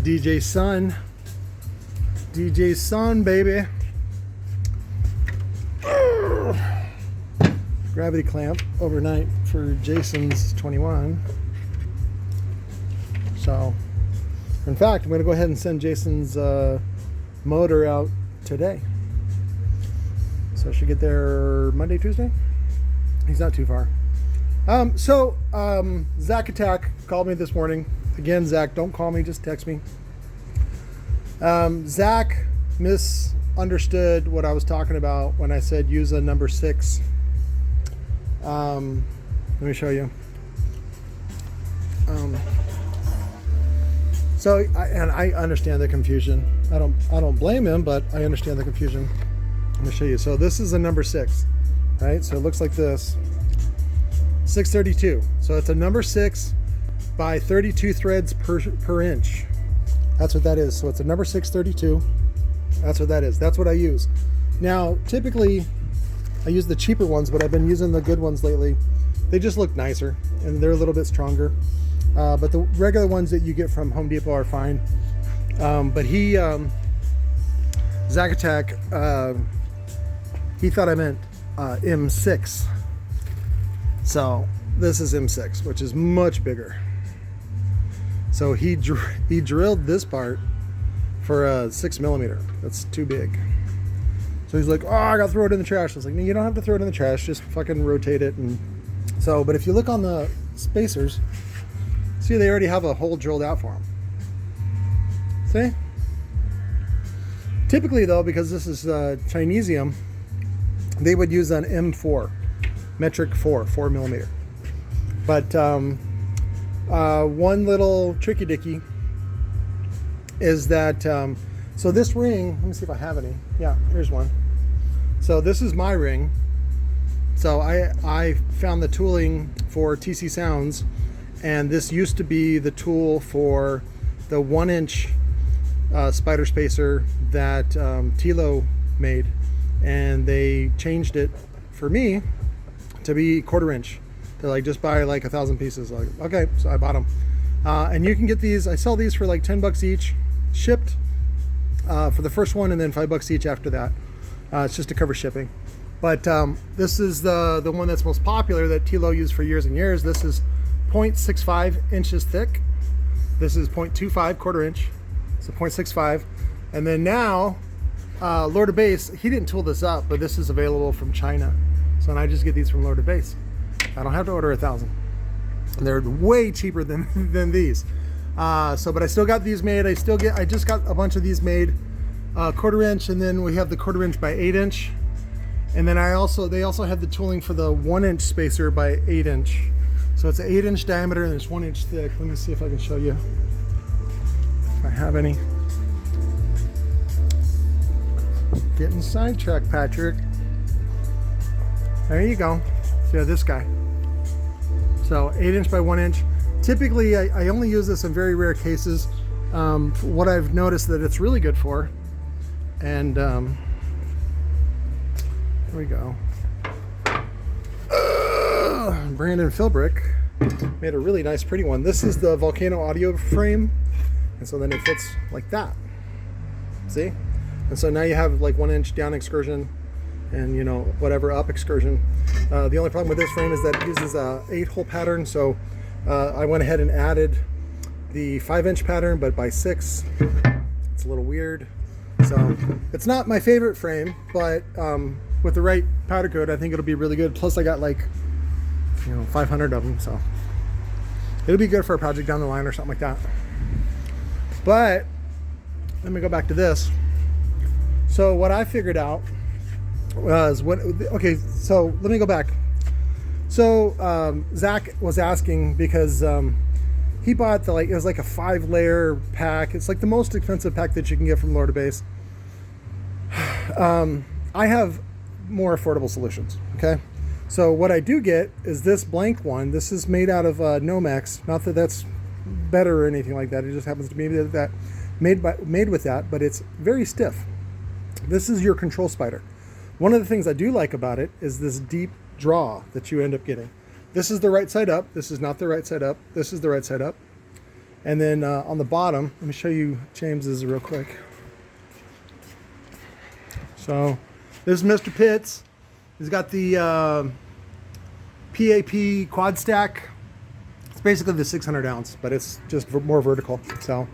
DJ Sun. DJ Sun, baby. Gravity clamp overnight for Jason's 21. So, in fact, I'm going to go ahead and send Jason's motor out today. So I should get there Monday, Tuesday. He's not too far. Zach Attack called me this morning. Again, Zach, don't call me, just text me. Zach misunderstood what I was talking about when I said use a number 6. Let me show you. I understand the confusion. I don't blame him, but I understand the confusion. Let me show you. So this is a number 6, right? So it looks like this. 632. So it's a number 6 by 32 threads per inch. That's what that is. So it's a number 632. That's what that is. That's what I use. Now, typically, I use the cheaper ones, but I've been using the good ones lately. They just look nicer, and they're a little bit stronger. But the regular ones that you get from Home Depot are fine. But Zach Attack, he thought I meant M6. So this is M6, which is much bigger. So he drilled this part for a 6mm. That's too big. So he's like, oh, I gotta throw it in the trash. I was like, no, you don't have to throw it in the trash. Just fucking rotate it. And so, but if you look on the spacers, see, they already have a hole drilled out for them. See? Typically though, because this is Chinesium, they would use an M4, metric 4mm. But one little tricky dicky is that, so this ring, let me see if I have any. Yeah, here's one. So this is my ring. So I found the tooling for T.C.O.Z, and this used to be the tool for the 1-inch spider spacer that T.C.O.Z made, and they changed it for me to be 1/4 inch. They're like, just buy like 1,000 pieces. Like, okay, so I bought them. And you can get these, I sell these for like 10 bucks each, shipped for the first one, and then $5 each after that. It's just to cover shipping. But this is the one that's most popular that T.C.O.Z used for years and years. This is 0.65 inches thick. This is 0.25, 1/4 inch. So 0.65. And then now, Lord of Bass, he didn't tool this up, but this is available from China. So and I just get these from Lord of Bass. I don't have to order 1,000. They're way cheaper than these. But I still got these made. I just got a bunch of these made, 1/4 inch, and then we have the 1/4 inch by 8 inch. And then they also have the tooling for the 1-inch spacer by 8 inch. So it's an 8-inch diameter and it's 1 inch thick. Let me see if I can show you if I have any. Getting sidetracked, Patrick. There you go. So yeah, this guy. So 8 inch by 1 inch. Typically, I only use this in very rare cases. What I've noticed that it's really good for, and here we go. Brandon Philbrick made a really nice, pretty one. This is the Volcano audio frame, and so then it fits like that. See? And so now you have like 1 inch down excursion, and you know, whatever up excursion. The only problem with this frame is that it uses a 8-hole pattern, so I went ahead and added the 5-inch pattern, but by 6. It's a little weird. So it's not my favorite frame, but with the right powder coat, I think it'll be really good. Plus I got like, 500 of them, so it'll be good for a project down the line or something like that. But let me go back to this. So what I figured out was so let me go back. So Zach was asking because he bought it was like a 5-layer pack. It's like the most expensive pack that you can get from Lord of Bass. I have more affordable solutions, okay? So what I do get is this blank one. This is made out of Nomex. Not that that's better or anything like that. It just happens to be that made with that, but it's very stiff. This is your control spider. One of the things I do like about it is this deep draw that you end up getting. This is the right side up. This is not the right side up. This is the right side up. And then on the bottom, let me show you James's real quick. So this is Mr. Pitt's. He's got the PAP quad stack. It's basically the 600 ounce, but it's just more vertical. So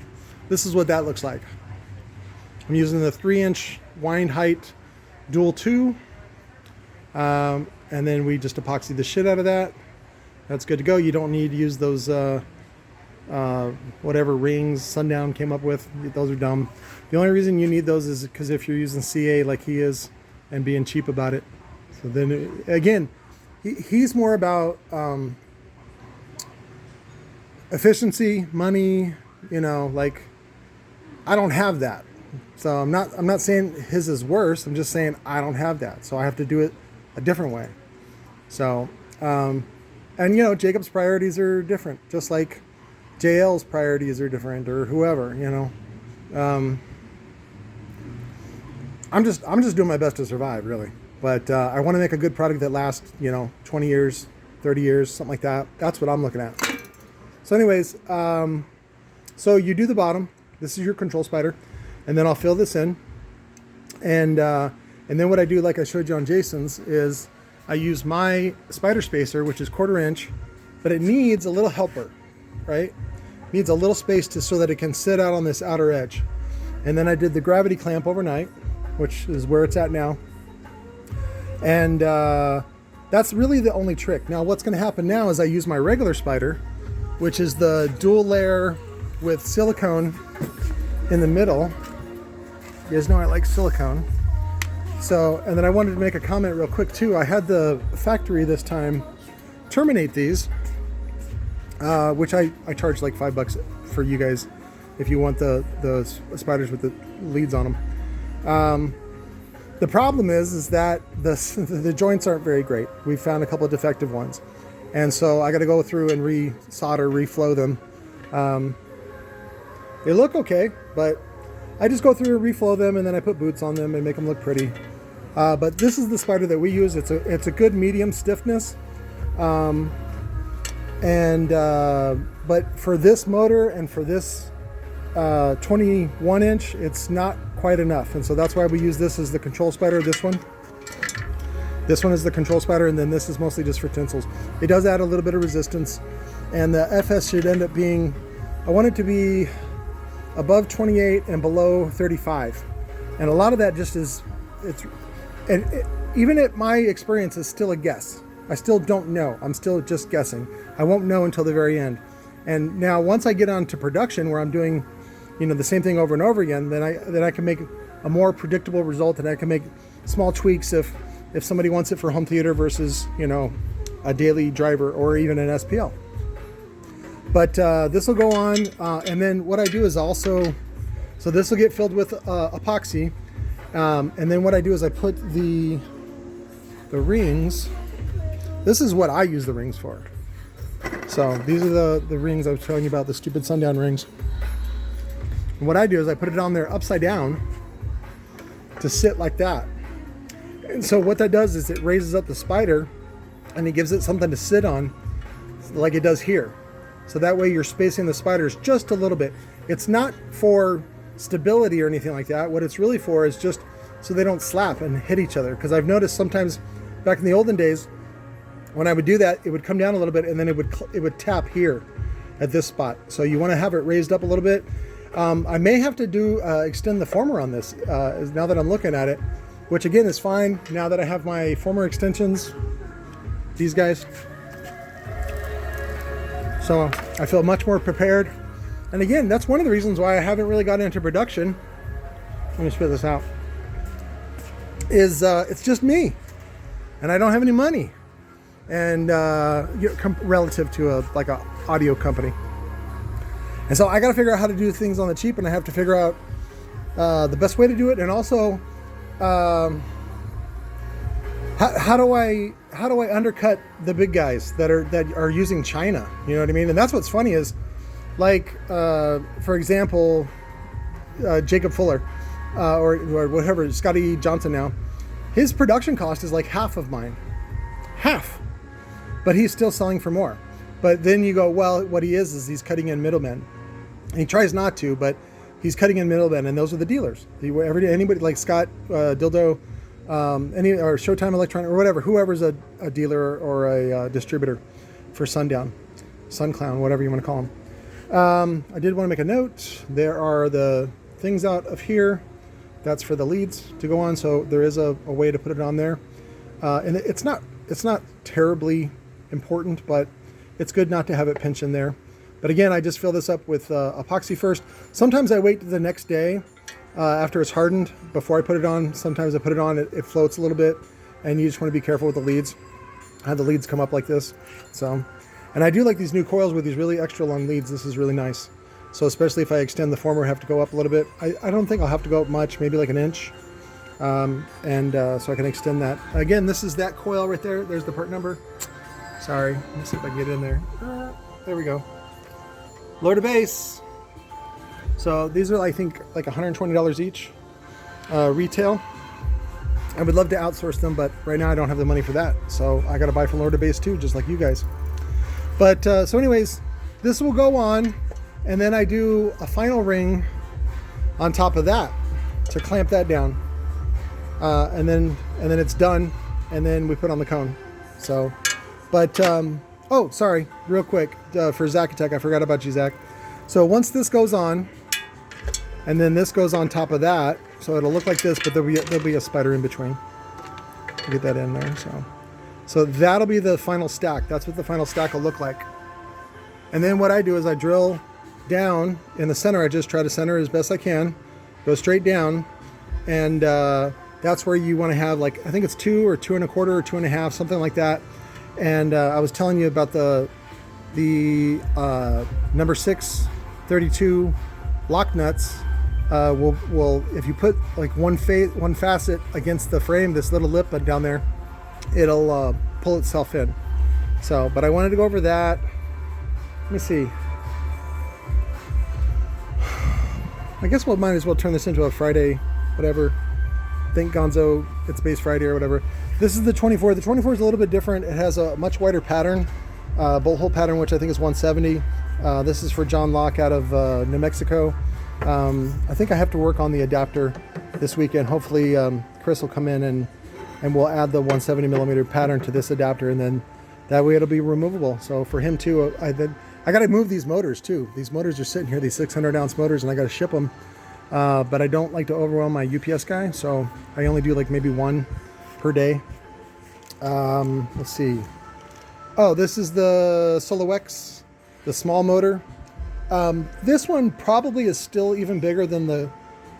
this is what that looks like. I'm using the 3-inch wind height dual 2. And then we just epoxy the shit out of that. That's good to go. You don't need to use those whatever rings Sundown came up with. Those are dumb. The only reason you need those is because if you're using CA like he is and being cheap about it. So then again, he's more about efficiency, money, you know, like I don't have that. So I'm not saying his is worse. I'm just saying I don't have that. So I have to do it a different way. So and you know, Jacob's priorities are different, just like JL's priorities are different, or whoever, you know. I'm just doing my best to survive, really. But I want to make a good product that lasts, you know, 20 years, 30 years, something like that. That's what I'm looking at. So anyways, so you do the bottom. This is your control spider. And then I'll fill this in. And then what I do, like I showed you on Jason's, is I use my spider spacer, which is 1/4 inch, but it needs a little helper, right? It needs a little space so that it can sit out on this outer edge. And then I did the gravity clamp overnight, which is where it's at now. And that's really the only trick. Now what's going to happen now is I use my regular spider, which is the dual layer with silicone in the middle. You guys know I like silicone. So, and then I wanted to make a comment real quick too. I had the factory this time terminate these, which I charge like $5 for you guys if you want the spiders with the leads on them. The problem is that the joints aren't very great. We found a couple of defective ones. And so I got to go through and re-solder, reflow them. They look okay, but I just go through and reflow them, and then I put boots on them and make them look pretty. But this is the spider that we use. It's a good medium stiffness. But for this motor and for this 21 inch, it's not quite enough. And so that's why we use this as the control spider, this one. This one is the control spider, and then this is mostly just for tinsels. It does add a little bit of resistance, and the FS should end up being, I want it to be above 28 and below 35. And a lot of that just is, even at my experience, is still a guess. I still don't know. I'm still just guessing. I won't know until the very end. And now once I get on to production where I'm doing, you know, the same thing over and over again, then I can make a more predictable result, and I can make small tweaks if somebody wants it for home theater versus, you know, a daily driver or even an SPL. But this will go on, and then what I do is also, so this will get filled with epoxy, and then what I do is I put the rings. This is what I use the rings for. So these are the rings I was telling you about, the stupid sundown rings. And what I do is I put it on there upside down to sit like that. And so what that does is it raises up the spider, and it gives it something to sit on like it does here. So that way you're spacing the spiders just a little bit. It's not for stability or anything like that. What it's really for is just so they don't slap and hit each other. Because I've noticed sometimes back in the olden days, when I would do that, it would come down a little bit, and then it would tap here at this spot. So you want to have it raised up a little bit. I may have to extend the former on this now that I'm looking at it, which again is fine now that I have my former extensions, these guys. So I feel much more prepared. And again, that's one of the reasons why I haven't really gotten into production. Let me spit this out. It's just me, and I don't have any money, and relative to like a audio company. And so I got to figure out how to do things on the cheap, and I have to figure out the best way to do it, and also how do I undercut the big guys that are using China? You know what I mean? And that's what's funny is, like for example, Jacob Fuller or whatever, Scotty Johnson now, his production cost is like half of mine, half, but he's still selling for more. But then you go, well, what he is he's cutting in middlemen. And he tries not to, but he's cutting in middlemen, and those are the dealers. Anybody like Scott, Dildo, or Showtime Electronic, or whatever, whoever's a dealer or a distributor for Sundown, Sunclown, whatever you want to call them. I did want to make a note. There are the things out of here. That's for the leads to go on, so there is a way to put it on there. And it's not terribly important, but it's good not to have it pinch in there. But again, I just fill this up with epoxy first. Sometimes I wait the next day after it's hardened before I put it on. Sometimes I put it on, it floats a little bit, and you just want to be careful with the leads. I have the leads come up like this. So, and I do like these new coils with these really extra long leads. This is really nice. So especially if I extend the former, I have to go up a little bit. I don't think I'll have to go up much, maybe like an inch. So I can extend that. Again, this is that coil right there. There's the part number. Sorry, let me see if I can get in there. There we go. Lower to base. So these are, I think, like $120 each, retail. I would love to outsource them, but right now I don't have the money for that. So I got to buy from lower to base too, just like you guys. But so anyways, this will go on. And then I do a final ring on top of that to clamp that down. And then it's done. And then we put on the cone. So, but, oh, sorry, real quick, for Zach Attack, I forgot about you, Zach. So once this goes on, and then this goes on top of that, so it'll look like this, but there'll be a spider in between. Get that in there, so that'll be the final stack. That's what the final stack will look like. And then what I do is I drill down in the center. I just try to center as best I can, go straight down, and that's where you want to have, like, I think it's 2 or 2 1/4 or 2 1/2, something like that. And I was telling you about the number 6 32 lock nuts. Will if you put like one facet against the frame, this little lip down there, it'll pull itself in. So, but I wanted to go over that. Let me see. I guess we might as well turn this into a Friday, whatever. Think Gonzo, it's base Friday or whatever. This is the 24. The 24 is a little bit different. It has a much wider pattern, bolt hole pattern, which I think is 170. This is for John Locke out of New Mexico. I think I have to work on the adapter this weekend. Hopefully Chris will come in and we'll add the 170 millimeter pattern to this adapter, and then that way it'll be removable. So for him too, I got to move these motors too. These motors are sitting here, these 600 ounce motors, and I got to ship them. But I don't like to overwhelm my UPS guy, so I only do like maybe one per day. Let's see. Oh, this is the Solo X, the small motor. This one probably is still even bigger than the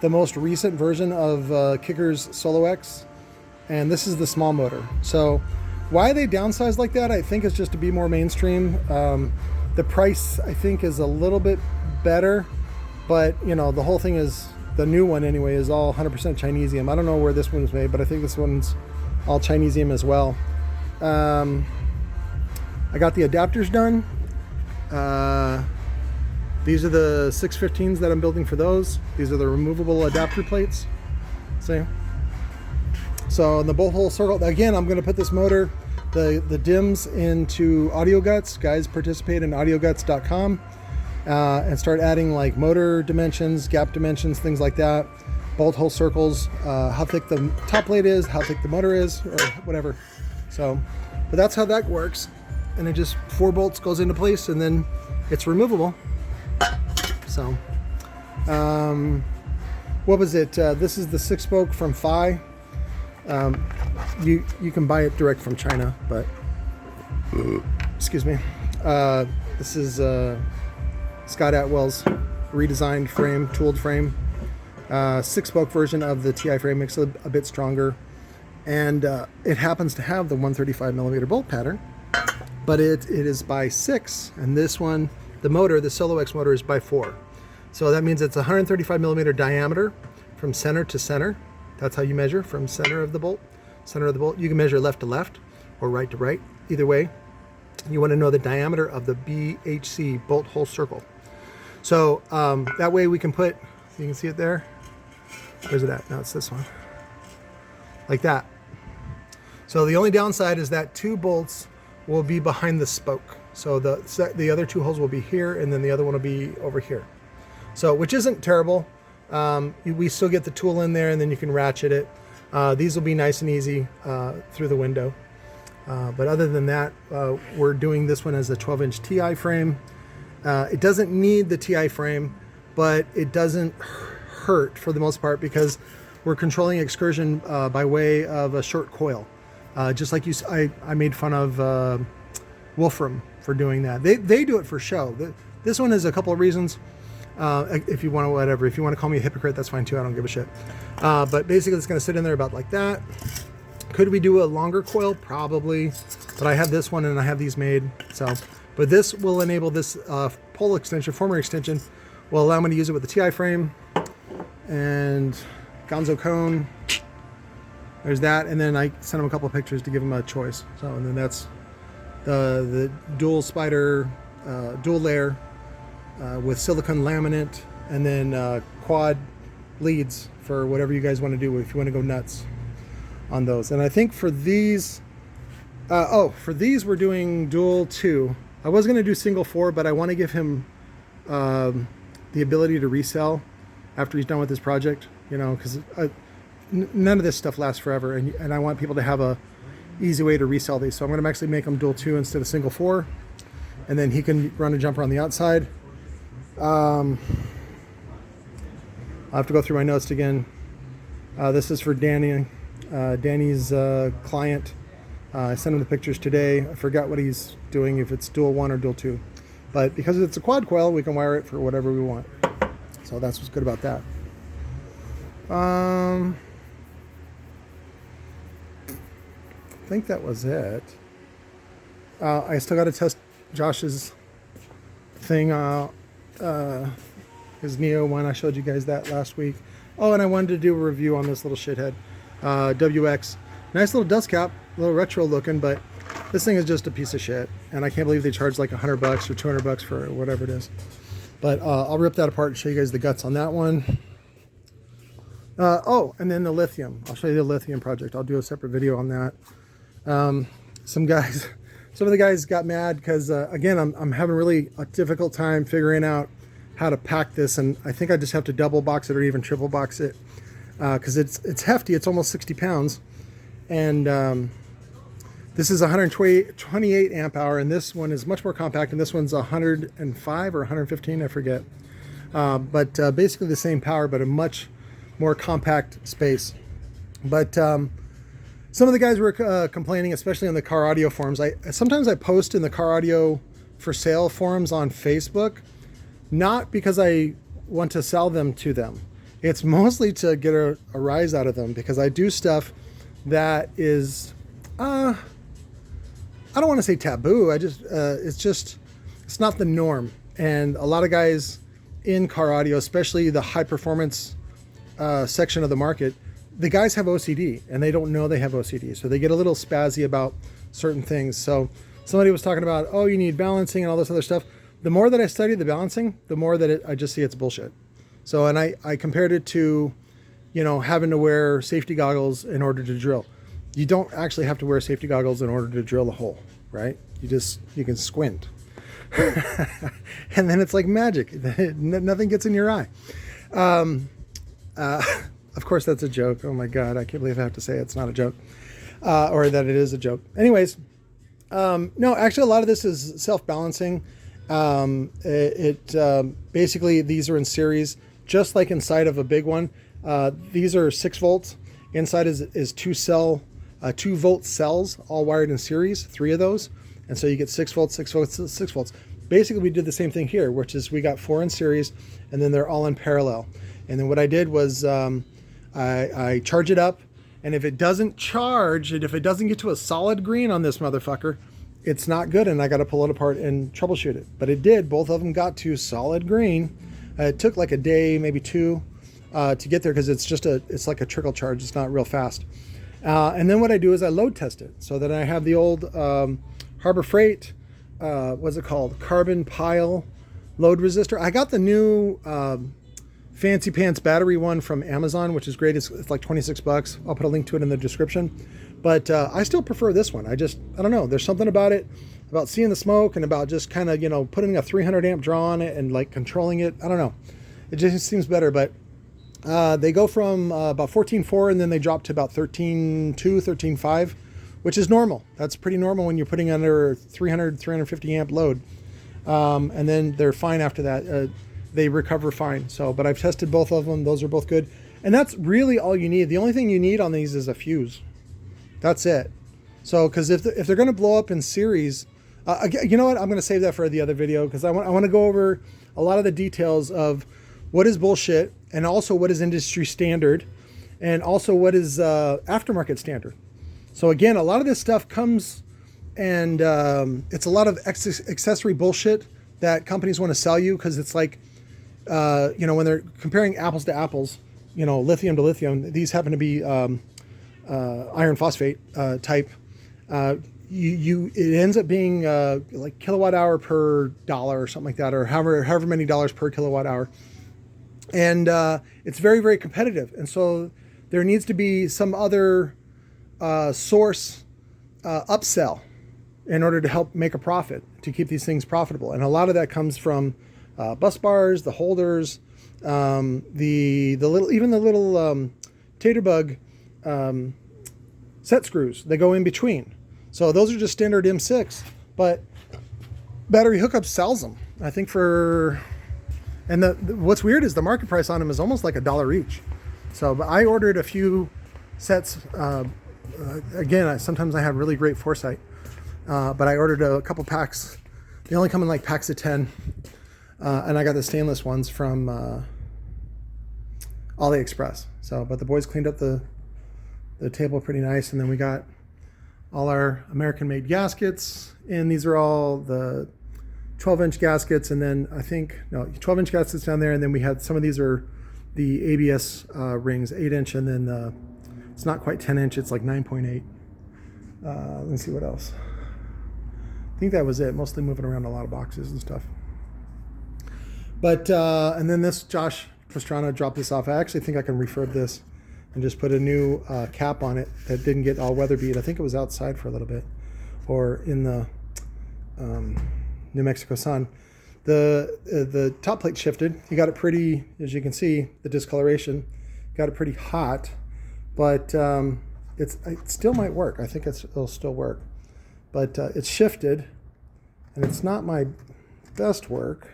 most recent version of Kicker's Solo X. And this is the small motor. So why they downsize like that, I think, is just to be more mainstream. The price, I think, is a little bit better, but you know, the whole thing is, the new one anyway, is all 100% Chinesium. I don't know where this one's made, but I think this one's all Chinesium as well. I got the adapters done. These are the 615s that I'm building for those. These are the removable adapter plates. See? So the bolt hole circle, again, I'm going to put this motor, the DIMMs, into Audio Guts. Guys, participate in audioguts.com and start adding like motor dimensions, gap dimensions, things like that. Bolt hole circles, how thick the top plate is, how thick the motor is, or whatever. So, but that's how that works. And it just 4 bolts goes into place, and then it's removable. So, what was it? This is the 6-spoke from Phi. You can buy it direct from China, but excuse me. This is Scott Atwell's redesigned frame, tooled frame. 6-spoke version of the TI frame, makes it a bit stronger, and it happens to have the 135 millimeter bolt pattern, but it is by 6, and this one, the motor, the Solo X motor, is by 4. So that means it's 135 millimeter diameter from center to center. That's how you measure, from center of the bolt. Center of the bolt. You can measure left to left or right to right. Either way, you want to know the diameter of the BHC bolt hole circle. So that way we can put, you can see it there. Where's it at? No, it's this one. Like that. So the only downside is that 2 bolts will be behind the spoke. So the other 2 holes will be here, and then the other one will be over here. So, which isn't terrible. We still get the tool in there, and then you can ratchet it. These will be nice and easy through the window. But other than that, we're doing this one as a 12-inch TI frame. It doesn't need the TI frame, but it doesn't hurt for the most part because we're controlling excursion by way of a short coil. Just like I made fun of Wolfram for doing that. They do it for show. This one is a couple of reasons. If you want to, whatever. If you want to call me a hypocrite, that's fine too. I don't give a shit. But basically, it's going to sit in there about like that. Could we do a longer coil? Probably. But I have this one and I have these made. So, but this will enable this pole extension, former extension, will allow me to use it with the TI frame and GONZO cone. There's that, and then I sent them a couple of pictures to give them a choice. So, and then that's the dual spider, dual layer with silicone laminate, and then quad leads for whatever you guys want to do if you want to go nuts on those. And I think for these, for these we're doing dual 2. I was going to do single 4, but I want to give him the ability to resell after he's done with this project, you know, because none of this stuff lasts forever, and I want people to have a easy way to resell these. So I'm going to actually make them dual 2 instead of single 4, and then he can run a jumper on the outside. I'll have to go through my notes again. This is for Danny, Danny's client. I sent him the pictures today. I forgot what he's doing, if it's dual 1 or dual 2, but because it's a quad coil, we can wire it for whatever we want. So that's what's good about that. I think that was it. I still got to test Josh's thing, his Neo one. I showed you guys that last week. Oh, and I wanted to do a review on this little shithead, WX. Nice little dust cap, a little retro looking, but this thing is just a piece of shit. And I can't believe they charge like $100 or $200 for whatever it is. But I'll rip that apart and show you guys the guts on that one. Oh, and then the lithium. I'll show you the lithium project. I'll do a separate video on that. Some of the guys got mad because, again, I'm having really a difficult time figuring out how to pack this, and I think I just have to double box it or even triple box it because it's hefty. It's almost 60 pounds, and this is 128 amp hour, and this one is much more compact, and this one's 105 or 115, I forget. But basically the same power, but a much more compact space. But some of the guys were complaining, especially on the car audio forums. Sometimes I post in the car audio for sale forums on Facebook, not because I want to sell them to them. It's mostly to get a rise out of them, because I do stuff that is, I don't want to say taboo. It's not the norm. And a lot of guys in car audio, especially the high performance section of the market, the guys have OCD and they don't know they have OCD. So they get a little spazzy about certain things. So somebody was talking about, oh, you need balancing and all this other stuff. The more that I study the balancing, the more that I just see it's bullshit. So, and I compared it to, you know, having to wear safety goggles in order to drill. You don't actually have to wear safety goggles in order to drill a hole, right? You can squint. And then it's like magic. Nothing gets in your eye. Of course, that's a joke. Oh my God, I can't believe I have to say it's not a joke, or that it is a joke. Anyways, no, actually a lot of this is self-balancing. Basically, these are in series, just like inside of a big one. These are 6 volts. Inside is 2 volt cells, all wired in series, 3 of those. And so you get 6 volts, 6 volts, 6 volts. Basically, we did the same thing here, which is we got 4 in series, and then they're all in parallel. And then what I did was I charge it up, and if it doesn't charge, and if it doesn't get to a solid green on this motherfucker, it's not good, and I got to pull it apart and troubleshoot it. But it did. Both of them got to solid green. It took like a day, maybe 2, to get there, because it's like a trickle charge. It's not real fast. And then what I do is I load test it, so that I have the old Harbor Freight, what's it called? Carbon pile load resistor. I got the new fancy pants battery one from Amazon, which is great. It's like $26. I'll put a link to it in the description. But I still prefer this one. I don't know. There's something about it, about seeing the smoke and about just kind of, you know, putting a 300 amp draw on it and like controlling it. I don't know. It just seems better, but they go from about 14.4 and then they drop to about 13.2, 13.5, which is normal. That's pretty normal when you're putting under 300, 350 amp load. And then they're fine after that. They recover fine. So, but I've tested both of them. Those are both good. And that's really all you need. The only thing you need on these is a fuse. That's it. So, because if they're going to blow up in series, you know what? I'm going to save that for the other video, because I want to go over a lot of the details of what is bullshit, and also what is industry standard, and also what is aftermarket standard. So again, a lot of this stuff comes, and it's a lot of accessory bullshit that companies want to sell you, because it's like, you know, when they're comparing apples to apples, you know, lithium to lithium, these happen to be iron phosphate type. It ends up being like kilowatt hour per dollar or something like that, or however many dollars per kilowatt hour. And it's very, very competitive. And so there needs to be some other source upsell in order to help make a profit, to keep these things profitable. And a lot of that comes from bus bars, the holders, the little tater bug set screws. They go in between. So those are just standard M6, but Battery Hookup sells them. I think for, and what's weird is the market price on them is almost like $1 each. So, but I ordered a few sets. Again, sometimes I have really great foresight, but I ordered a couple packs. They only come in like packs of 10, and I got the stainless ones from AliExpress. So, but the boys cleaned up the table pretty nice, and then we got all our American-made gaskets, and these are all the 12-inch gaskets, and then I think, no, 12-inch gaskets down there, and then we had, some of these are the ABS rings, 8-inch, and then it's not quite 10-inch, it's like 9.8. Let me see what else. I think that was it, mostly moving around a lot of boxes and stuff. But, and then this, Josh Pastrana dropped this off. I actually think I can refurb this and just put a new cap on it that didn't get all weather beat. I think it was outside for a little bit, or in the New Mexico sun. The top plate shifted. You got it pretty, as you can see, the discoloration, got it pretty hot, but it still might work. I think it'll still work, but it's shifted, and it's not my best work.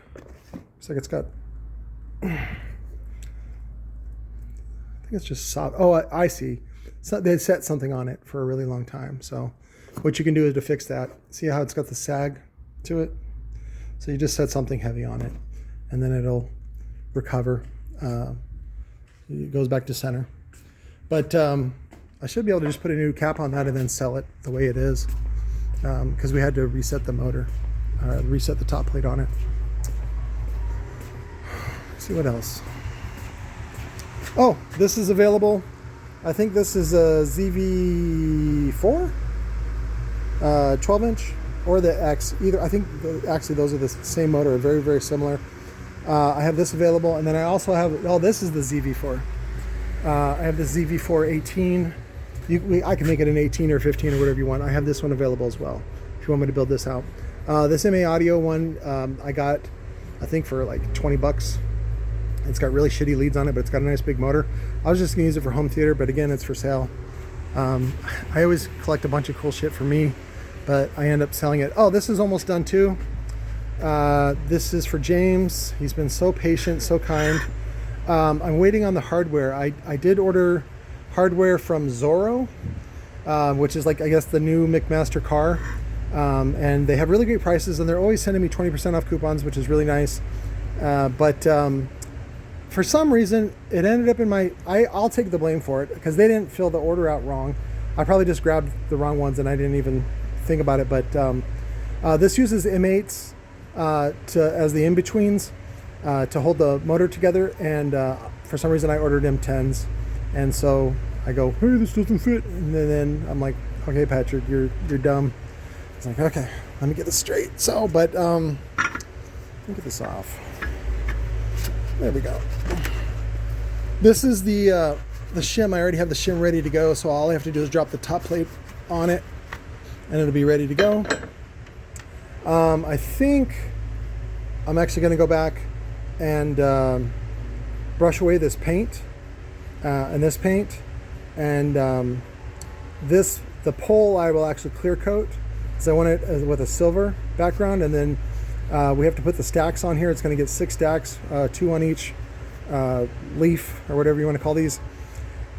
Looks like it's got, it's just soft. Oh, I see. So they set something on it for a really long time. So what you can do is to fix that. See how it's got the sag to it? So you just set something heavy on it, and then it'll recover. It goes back to center. But I should be able to just put a new cap on that and then sell it the way it is, because we had to reset the motor, reset the top plate on it. Let's see what else. Oh, this is available. I think this is a ZV4, 12-inch, or the X. Either, I think actually those are the same motor, very, very similar. I have this available, and then I also have, oh, this is the ZV4. I have the ZV4 18. I can make it an 18 or 15 or whatever you want. I have this one available as well, if you want me to build this out. This MA Audio one, I got, I think for like 20 bucks. It's got really shitty leads on it, but it's got a nice big motor. I was just gonna use it for home theater, but again, it's for sale. I always collect a bunch of cool shit for me, but I end up selling it. Oh, this is almost done too. This is for James. He's been so patient, so kind. I'm waiting on the hardware. I did order hardware from Zorro, which is like, I guess, the new McMaster car. And they have really great prices, and they're always sending me 20% off coupons, which is really nice. But for some reason, it ended up in my, I'll take the blame for it, because they didn't fill the order out wrong. I probably just grabbed the wrong ones and I didn't even think about it. But this uses M8s as the in-betweens to hold the motor together, and for some reason I ordered M10s, and so I go, hey, this doesn't fit, and then I'm like, okay, Patrick, you're dumb. It's like, okay, let me get this straight. So, but let me get this off. There we go. This is the shim. I already have the shim ready to go, so all I have to do is drop the top plate on it, and it'll be ready to go. I think I'm actually going to go back and brush away this paint and this paint, and the pole I will actually clear coat, so I want it with a silver background, and then we have to put the stacks on here. It's going to get 6 stacks, 2 on each leaf or whatever you want to call these,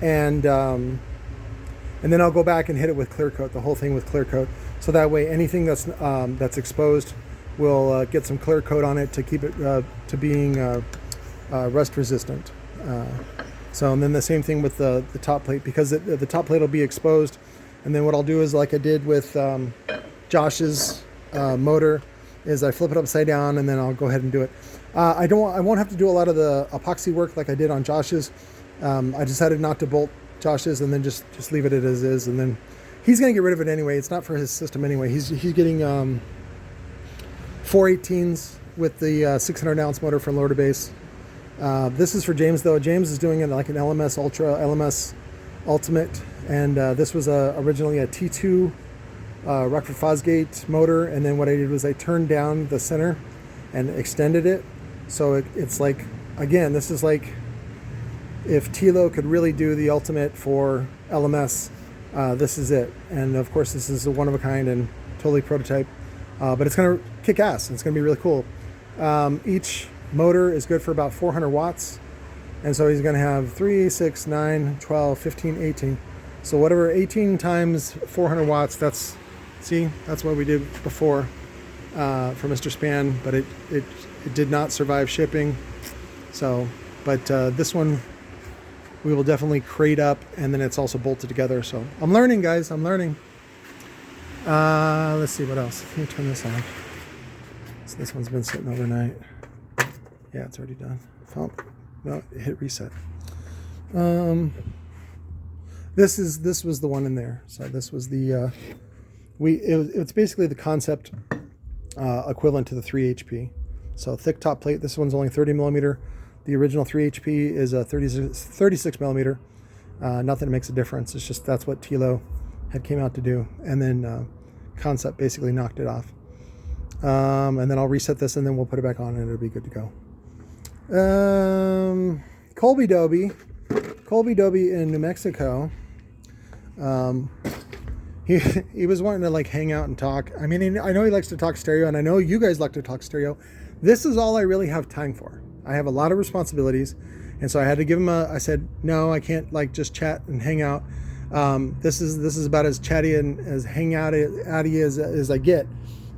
and then I'll go back and hit it with clear coat, the whole thing with clear coat, so that way anything that's exposed will get some clear coat on it to keep it to being rust resistant. So, and then the same thing with the top plate, because the top plate will be exposed. And then what I'll do is, like I did with Josh's motor, is I flip it upside down and then I'll go ahead and do it. I won't have to do a lot of the epoxy work like I did on Josh's. I decided not to bolt Josh's and then just leave it as is. And then he's going to get rid of it anyway. It's not for his system anyway. He's getting 418s with the 600 ounce motor from lower to base. This is for James though. James is doing it like an LMS Ultra, LMS Ultimate, and this was originally a T2 Rockford Fosgate motor, and then what I did was I turned down the center and extended it, so it's like, again, this is like if T.C.O.Z could really do the Ultimate for LMS, this is it. And of course this is a one of a kind and totally prototype, but it's going to kick ass. It's going to be really cool. Each motor is good for about 400 watts, and so he's going to have 3, 6, 9, 12, 15, 18. So whatever 18 times 400 watts, that's what we did before for Mr. Span, but it did not survive shipping. So, but this one we will definitely crate up, and then it's also bolted together. So I'm learning, guys. I'm learning. Let's see what else. Let me turn this on. So this one's been sitting overnight. Yeah, it's already done. Oh, no, hit reset. This was the one in there. So this was the it's basically the concept equivalent to the 3 HP. So thick top plate. This one's only 30 millimeter. The original 3 HP is a 36 millimeter. Nothing makes a difference. It's just that's what T.C.O.Z had came out to do, and then concept basically knocked it off. And then I'll reset this, and then we'll put it back on, and it'll be good to go. Colby Doby in New Mexico. He was wanting to like hang out and talk. I mean, I know he likes to talk stereo, and I know you guys like to talk stereo. This is all I really have time for. I have a lot of responsibilities, and so I had to give him I said, no, I can't like just chat and hang out. This is about as chatty and as hang-out-y as I get.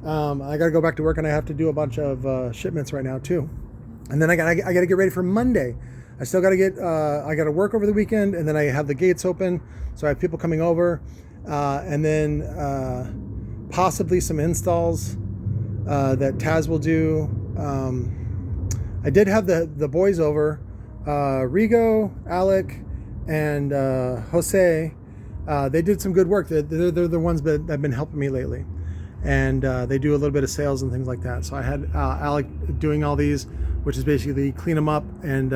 I got to go back to work, and I have to do a bunch of shipments right now too. And then I got to get ready for Monday. I still got to get I got to work over the weekend, and then I have the gates open, so I have people coming over, and then possibly some installs that Taz will do. I did have the boys over, Rigo, Alec, and Jose. They did some good work. They're the ones that have been helping me lately, and they do a little bit of sales and things like that. So I had Alec doing all these, which is basically clean them up, and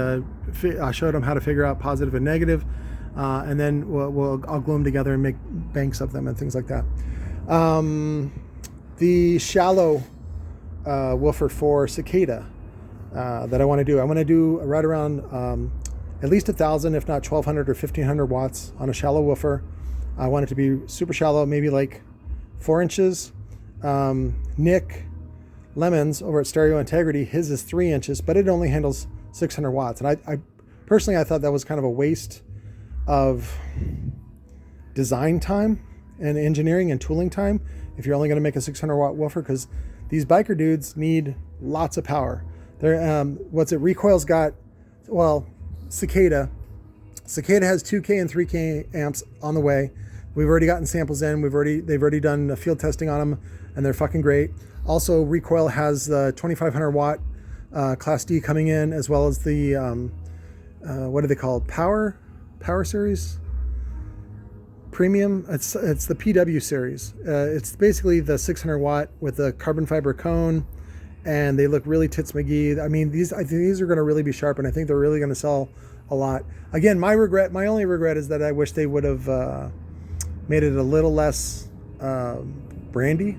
I showed him how to figure out positive and negative, and then I'll glue them together and make banks of them and things like that. The shallow woofer for Cicada that I want to do. I want to do right around at least 1,000, if not 1,200 or 1,500 watts on a shallow woofer. I want it to be super shallow, maybe like 4 inches. Nick Lemons over at Stereo Integrity, his is 3 inches, but it only handles 600 watts. And I personally, I thought that was kind of a waste of design time and engineering and tooling time if you're only going to make a 600 watt woofer, because these biker dudes need lots of power. They're Recoil's got, well, Cicada has 2K and 3K amps on the way. We've already gotten samples in. They've already done field testing on them, and they're fucking great. Also, Recoil has the 2,500 watt Class D coming in, as well as the what are they called? Power series premium. It's the PW series. It's basically the 600 watt with the carbon fiber cone, and they look really tits McGee. I mean, I think these are going to really be sharp, and I think they're really going to sell a lot. Again, my only regret is that I wish they would have made it a little less brandy,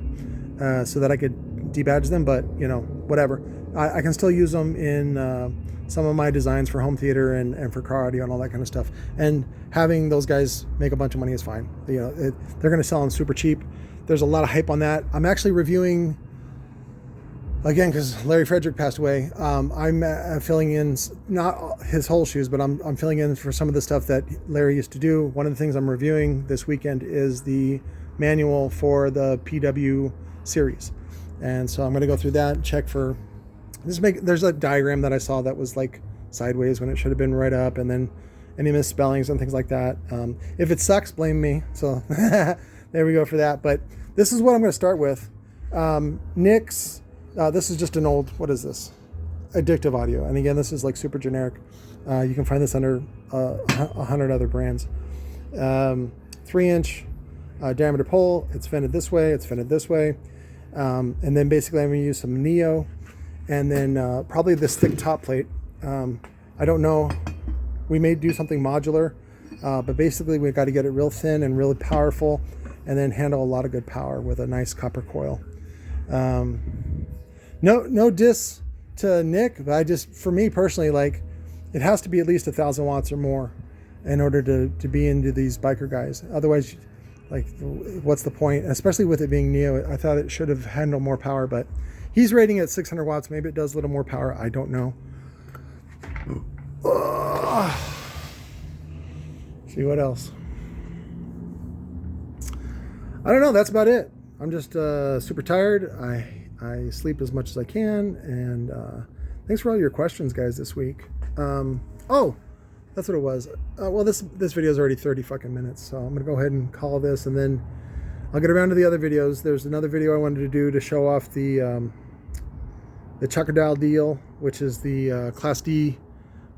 so that I could debadge them, but you know, whatever. I can still use them in some of my designs for home theater and for car audio and all that kind of stuff. And having those guys make a bunch of money is fine. You know, they're going to sell them super cheap. There's a lot of hype on that. I'm actually reviewing, again, because Larry Frederick passed away. I'm filling in, not his whole shoes, but I'm filling in for some of the stuff that Larry used to do. One of the things I'm reviewing this weekend is the manual for the PW series. And so I'm going to go through that, check for, there's a diagram that I saw that was like sideways when it should have been right up, and then any misspellings and things like that. If it sucks, blame me. So there we go for that. But this is what I'm going to start with. Nick's, this is just an old, what is this? Addictive Audio. And again, this is like super generic. You can find this under 100 other brands. 3-inch diameter pole. It's vented this way. It's vented this way. And then basically I'm going to use some Neo, and then probably this thick top plate. I don't know. We may do something modular, but basically we've got to get it real thin and really powerful, and then handle a lot of good power with a nice copper coil. No diss to Nick, but for me personally, like, it has to be at least 1,000 watts or more in order to be into these biker guys. Otherwise, like, what's the point? Especially with it being Neo, I thought it should have handled more power, but he's rating at 600 watts. Maybe it does a little more power. I don't know. See what else? I don't know. That's about it. I'm just super tired. I sleep as much as I can, and thanks for all your questions, guys, this week. Oh, that's what it was. Well, this video is already 30 fucking minutes, so I'm gonna go ahead and call this, and then I'll get around to the other videos. There's another video I wanted to do to show off the Chochadile deal, which is the Class D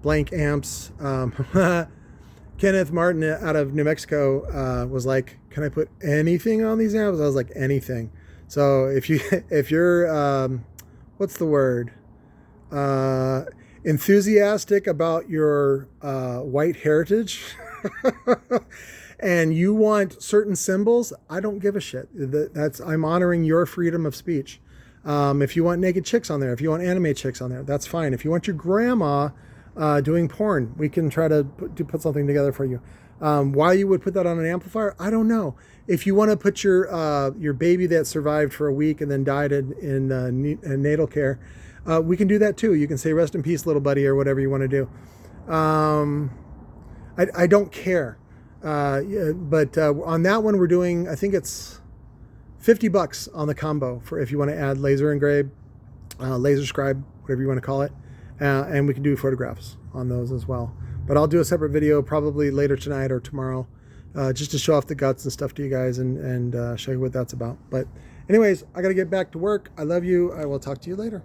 blank amps. Kenneth Martin out of New Mexico was like, "Can I put anything on these amps?" I was like, "Anything." So if you're what's the word? Enthusiastic about your white heritage and you want certain symbols, I don't give a shit. I'm honoring your freedom of speech. If you want naked chicks on there, if you want anime chicks on there, that's fine. If you want your grandma doing porn, we can try to put something together for you. Why you would put that on an amplifier, I don't know. If you want to put your baby that survived for a week and then died in natal care, we can do that too. You can say "rest in peace, little buddy," or whatever you want to do. I don't care. But on that one, we're doing, I think it's $50 on the combo for if you want to add laser engrave, laser scribe, whatever you want to call it. And we can do photographs on those as well. But I'll do a separate video probably later tonight or tomorrow, just to show off the guts and stuff to you guys, and show you what that's about. But anyways, I got to get back to work. I love you. I will talk to you later.